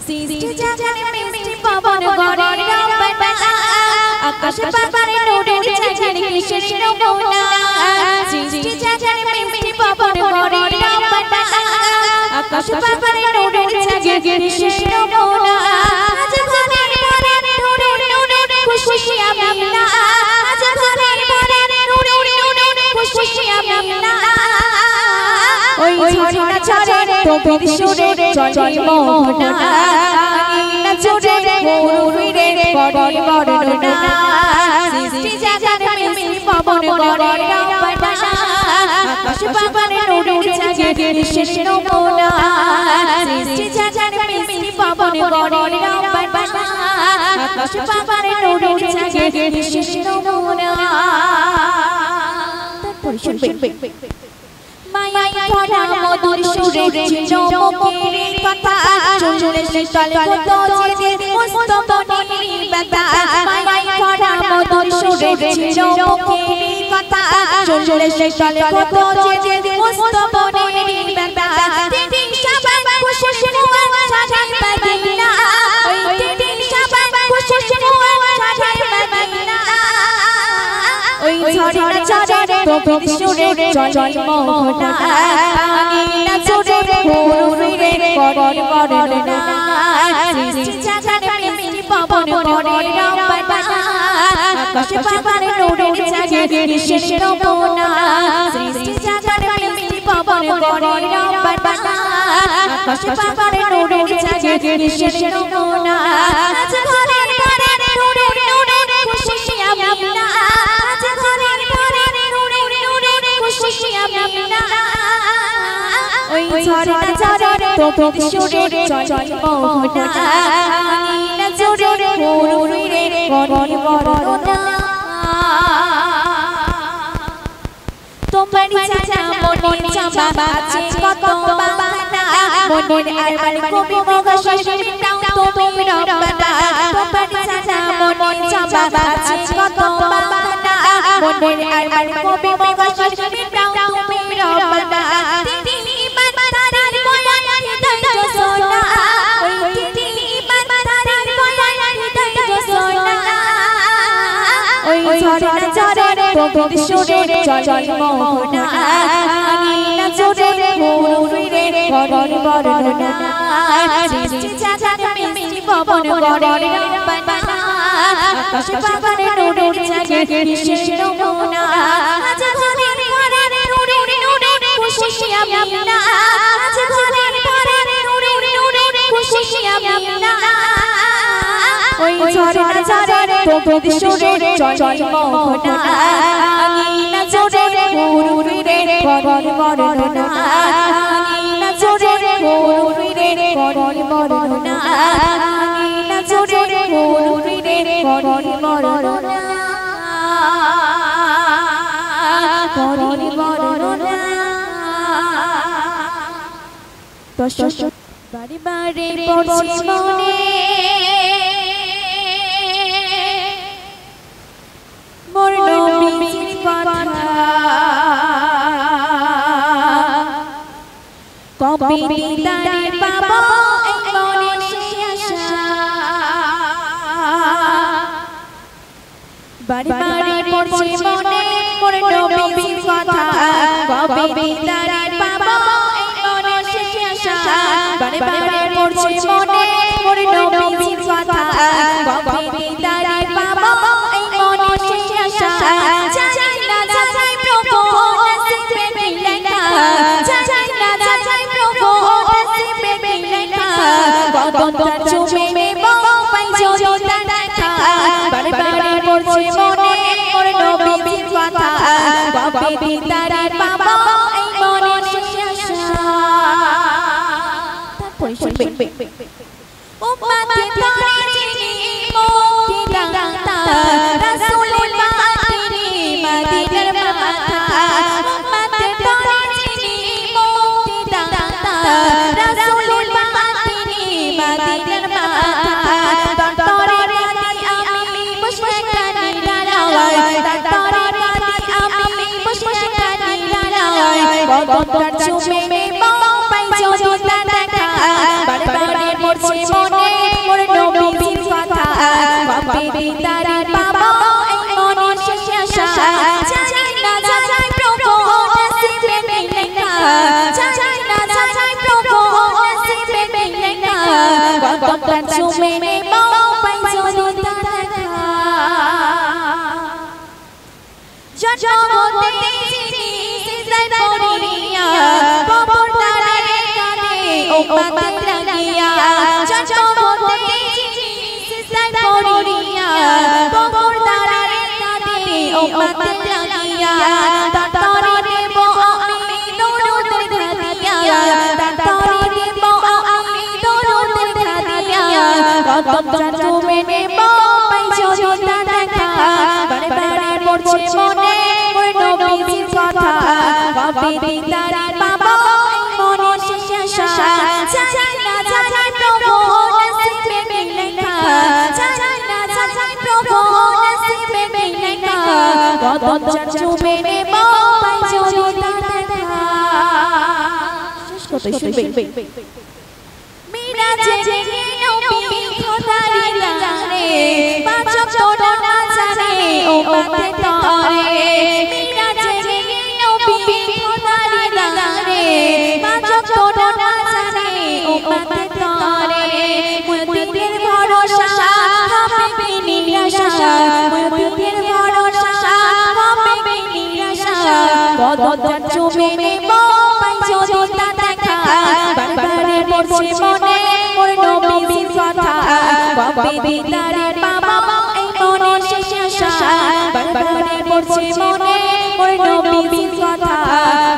সৃষ্টি জাগানে মিষ্টি পবন গড়ে রম্বার বেলা আকাশ পাতারে নূরের চাঁদের কিসের নমুনা সৃষ্টি জাগানে মিষ্টি পবন গড়ে রম্বার বেলা আকাশ পাতারে নূরের চাঁদের কিসের নমুনা আজ ঘরের ঘরে নূরের নূরের খুশি আমি না আজ ঘরের ঘরে নূরের নূরের খুশি আমি না ওই ঝর্ণা ঝরে তোর সুরে চলে মোহনা না চলে পুরুরে বড় বড় না সৃষ্টি জাগানে মিষ্টি পবন গড়ে রম্বার বেলা আকাশ পাতারে নূরের চাঁদের কিসের নমুনা সৃষ্টি জাগানে মিষ্টি পবন গড়ে রম্বার বেলা আকাশ পাতারে নূরের চাঁদের কিসের নমুনা তারপর শুনবেন মায়া ভরা মধুর সুরে ছিল মুখের কথা চুলের শীতল কত যে মস্ত মনের ব্যথা মায়া ভরা মধুর সুরে ছিল মুখের কথা চুলের শীতল কত যে মস্ত মনের ব্যথা দিন সবাই খুশি শুনুয়া সাজাই মদিনা ওই দিন সবাই খুশি শুনুয়া সাজাই মদিনা ওই ঝর্ণা ঝরে তোর সুরে চলে মোহনা না চলে পুরুরে বড় না সৃষ্টি জাগানে মিষ্টি পবন গড়ে রম্বার বেলা আকাশ পাতারে নূরের চাঁদের কিসের নমুনা সৃষ্টি জাগানে মিষ্টি পবন গড়ে রম্বার বেলা আকাশ পাতারে নূরের চাঁদের কিসের নমুনা আজ ঘরের ঘরে নূরের নূরের খুশি আমি না আজ ঘরের ঘরে নূরের নূরের খুশি আমি না ওই ঝর্ণা ঝরে তোর সুরে চলে মোহনা না চলে পুরুরে বড় না তোমার চাচা মনে চাবা আছে কত বাহানা মনে আর কবি মগশের মিটাও তুমি রব্বানা তোমার চাচা মনে চাবা আছে কত বাহানা মনে আর কবি মগশের মিটাও তুমি রব্বানা তিনি বাতারের বয়ান হৃদয় সোনা ওই তিনি বাতারের বয়ান হৃদয় সোনা ওই ঝর্ণা ঝরে তোর সুরে চলে মোহনা না চলে পুরুরে বড় না সৃষ্টি জাগানে মিষ্টি পবন গড়ে রম্বার বেলা আকাশ পাতারে নূরের চাঁদের কিসের নমুনা আজ ঘরের ঘরে নূরের নূরের খুশি আমি না আজ ঘরের ঘরে নূরের নূরের খুশি আমি না ওই ঝর্ণা ঝরে তোর সুরে চলে মোহনা না চলে পুরুরে বড় না না চলে পুরুরে বড় না না চলে পুরুরে বড় না দর্শক বারে বারে পড়ছি মনে মোর নবীর কথা কবে দিদারে পাবো এই মনে সে আশা বারে বারে পড়ছি মনে মোর নবীর কথা কবে দিদারে পাবো এই মনে সে আশা বারে বারে পড়ছি মনে মোর নবীর কথা কবে দিদারে পাবো এই মনে সে আশা চাই না চাই প্রভু নসিবে লেখা চাই না চাই প্রভু নসিবে লেখা গগন চুমে পাই জোতা দেখা বারে বারে পড়ছি মনে মোর নবীর কথা কবে দিদারে পাবো এই মনে সে আশা তারপর শুনবেন উম্মতে তোরে চিনি মুক্তি দাতা রাসূলের মাটি মদিনার মাথা উম্মতে তোরে চিনি মুক্তি দাতা রাসূলের মাটি মদিনার মাথা তোরে রাতি আমি বসে কানি লালাই তোরে রাতি আমি বসে কানি লালাই গগন চুমে পাই জোতা দেখা বারে বারে পড়ছি মনে চুমে নেব পাই যদি দেখা জগতে যিনি সিজদায় পড়িয়া কবর তারে কাঁদে ও পাতে লাগিয়া জগতে যিনি সিজদায় পড়িয়া কবর তারে কাঁদে ও পাতে লাগিয়া তারে দেব আমি দরুদের ধাদিয়া তারে দেব আমি দরুদের ধাদিয়া কত চুমে নেব পাই যদি দেখা বারে বারে পড়ছে মনে ওই নবীর কথা কবে দিদারে বাবা মনে শেষ আশা জানি না জানি প্রভু নসিবে লেখা জানি না জানি প্রভু নসিবে লেখা কত চুমে নেব পাই যদি দেখা কত শুনবে মিরাজে জেগে নবী খোদারি লারে পাঁচক তোর নাজারে ও পাতে তরে মিরাজে জেগে নবী খোদারি লারে পাঁচক তোর নাজারে ও পাতে তরে মুদিদের ভরসা হবে নিরাশা মুদিদের ভরসা হবে নিরাশা কত চুমে নেব পাই যদি দেখা বারবারে পড়ছে মনে ওর নবীর কথা কবে দিদারে বাবা এই মনে শেষ আশা বারবারে পড়ছে মনে ওর নবীর কথা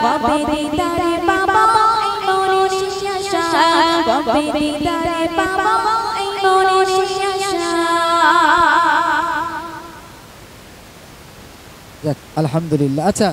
কবে দিদারে বাবা এই মনে শেষ আশা কবে দিদারে বাবা এই মনে শেষ আশা আলহামদুলিল্লাহ। আচ্ছা